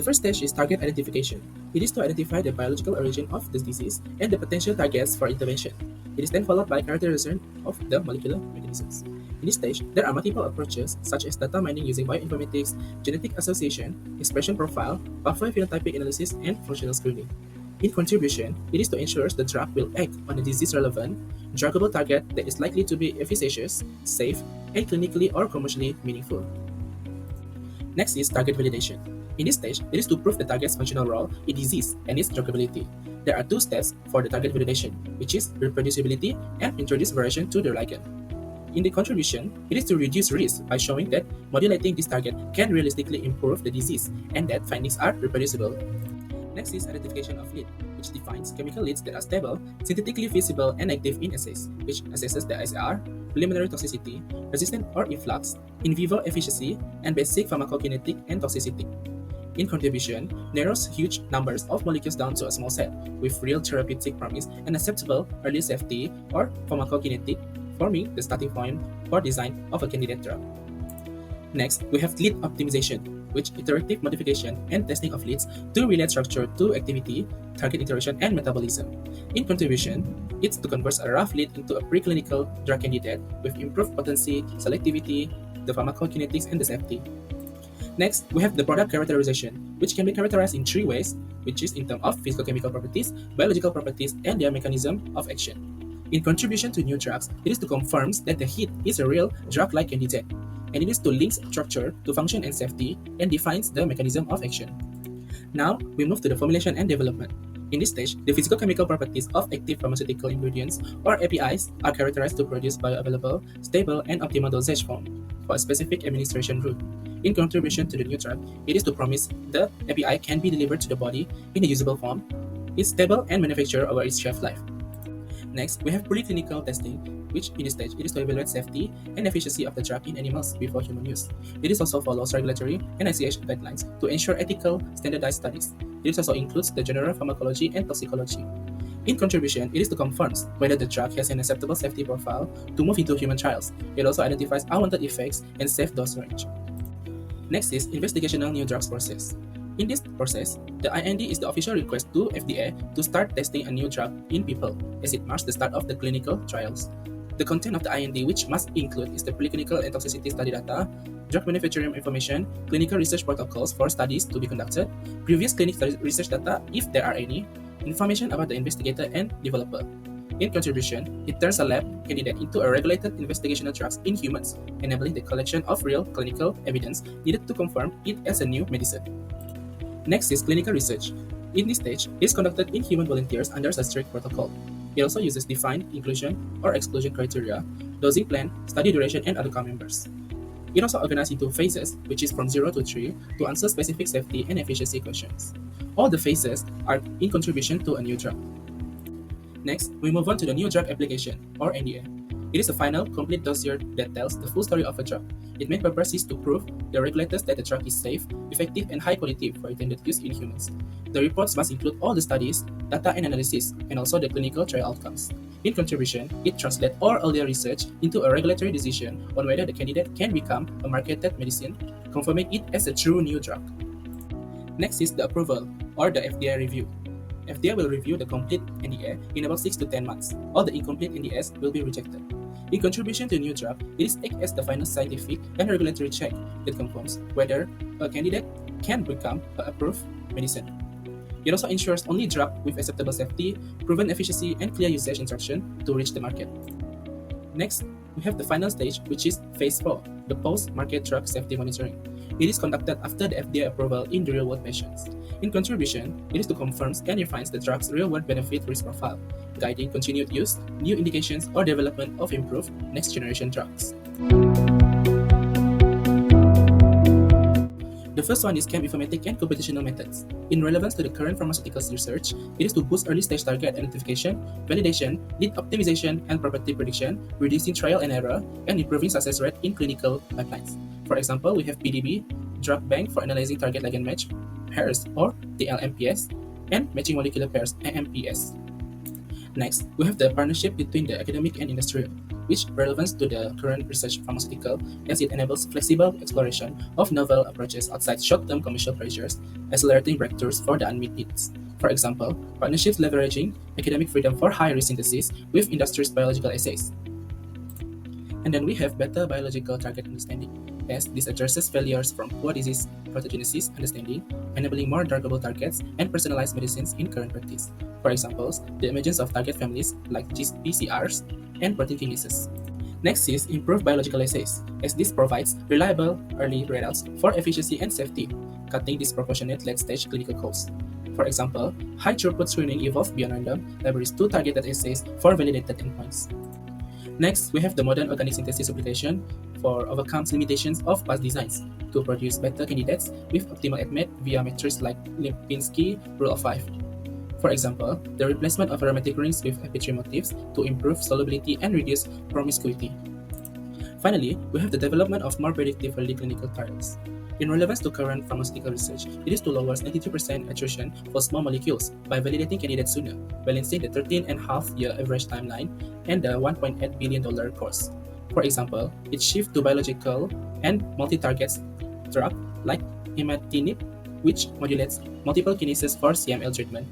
The first stage is target identification. It is to identify the biological origin of the disease and the potential targets for intervention. It is then followed by characterization of the molecular mechanisms. In this stage, there are multiple approaches such as data mining using bioinformatics, genetic association, expression profile, pathway phenotypic analysis, and functional screening. In contribution, it is to ensure the drug will act on a disease-relevant, druggable target that is likely to be efficacious, safe, and clinically or commercially meaningful. Next is target validation. In this stage, it is to prove the target's functional role in disease and its druggability. There are two steps for the target validation, which is reproducibility and introduce variation to the ligand. In the contribution, it is to reduce risk by showing that modulating this target can realistically improve the disease and that findings are reproducible. Next is identification of lead, which defines chemical leads that are stable, synthetically feasible, and active in assays, which assesses the ISR, preliminary toxicity, resistant or efflux, in vivo efficacy, and basic pharmacokinetic and toxicity. In contribution, narrows huge numbers of molecules down to a small set with real therapeutic promise and acceptable early safety or pharmacokinetic, forming the starting point for design of a candidate drug. Next, we have lead optimization, which iterative modification and testing of leads to relate structure to activity, target interaction, and metabolism. In contribution, it's to convert a rough lead into a preclinical drug candidate with improved potency, selectivity, the pharmacokinetics, and the safety. Next, we have the product characterization, which can be characterized in three ways, which is in terms of physical-chemical properties, biological properties, and their mechanism of action. In contribution to new drugs, it is to confirm that the hit is a real drug-like candidate, and it is to link structure to function and safety and defines the mechanism of action. Now, we move to the formulation and development. In this stage, the physical-chemical properties of active pharmaceutical ingredients, or APIs, are characterized to produce bioavailable, stable, and optimal dosage form for a specific administration route. In contribution to the new drug, it is to promise the API can be delivered to the body in a usable form, is stable, and manufactured over its shelf life. Next, we have preclinical testing, which in this stage it is to evaluate safety and efficacy of the drug in animals before human use. It is also follows regulatory and ICH guidelines to ensure ethical, standardized studies. It also includes the general pharmacology and toxicology. In contribution, it is to confirm whether the drug has an acceptable safety profile to move into human trials. It also identifies unwanted effects and safe dose range. Next is investigational new drugs process. In this process, the IND is the official request to FDA to start testing a new drug in people, as it marks the start of the clinical trials. The content of the IND, which must include, is the preclinical and toxicity study data, drug manufacturing information, clinical research protocols for studies to be conducted, previous clinical research data, if there are any, information about the investigator and developer. In contribution, it turns a lab candidate into a regulated investigational drugs in humans, enabling the collection of real clinical evidence needed to confirm it as a new medicine. Next is clinical research. In this stage, it is conducted in human volunteers under a strict protocol. It also uses defined inclusion or exclusion criteria, dosing plan, study duration, and other members. It also organized into phases, which is from 0 to 3, to answer specific safety and efficacy questions. All the phases are in contribution to a new drug. Next, we move on to the new drug application, or NDA. It is a final, complete dossier that tells the full story of a drug. Its main purpose is to prove the regulators that the drug is safe, effective, and high quality for intended use in humans. The reports must include all the studies, data and analysis, and also the clinical trial outcomes. In contribution, it translates all earlier research into a regulatory decision on whether the candidate can become a marketed medicine, confirming it as a true new drug. Next is the approval, or the FDA review. FDA will review the complete NDA in about 6 to 10 months. All the incomplete NDAs will be rejected. In contribution to a new drug, it is acts as the final scientific and regulatory check that confirms whether a candidate can become an approved medicine. It also ensures only drug with acceptable safety, proven efficacy, and clear usage instruction to reach the market. Next, we have the final stage, which is Phase 4, the post-market drug safety monitoring. It is conducted after the FDA approval in the real-world patients. In contribution, it is to confirm and refine the drug's real-world benefit-risk profile, guiding continued use, new indications, or development of improved next-generation drugs. The first one is chem-informatic and computational methods. In relevance to the current pharmaceuticals research, it is to boost early-stage target identification, validation, lead optimization, and property prediction, reducing trial and error, and improving success rate in clinical pipelines. For example, we have PDB, Drug Bank for analyzing target ligand match, pairs or TLMPS, and matching molecular pairs AMPS. Next, we have the partnership between the academic and industrial, which relevance to the current research pharmaceutical as it enables flexible exploration of novel approaches outside short-term commercial pressures, accelerating breakthroughs for the unmet needs. For example, partnerships leveraging academic freedom for high-risk synthesis with industry's biological assays. And then we have better biological target understanding, as this addresses failures from poor disease pathogenesis understanding, enabling more druggable targets and personalized medicines in current practice. For examples, the emergence of target families like GPCRs and protein kinases. Next is improved biological assays, as this provides reliable early readouts for efficacy and safety, cutting disproportionate late-stage clinical costs. For example, high-throughput screening evolved beyond random libraries to targeted assays for validated endpoints. Next, we have the modern organic synthesis application for overcomes limitations of past designs to produce better candidates with optimal ADMET via metrics like Lipinski rule of 5. For example, the replacement of aromatic rings with epitry motifs to improve solubility and reduce promiscuity. Finally, we have the development of more predictive early clinical trials. In relevance to current pharmaceutical research, it is to lower 93% attrition for small molecules by validating candidates sooner, balancing the 13.5-year average timeline and the $1.8 billion cost. For example, it shifts to biological and multi-targets drug like imatinib, which modulates multiple kinases for CML treatment.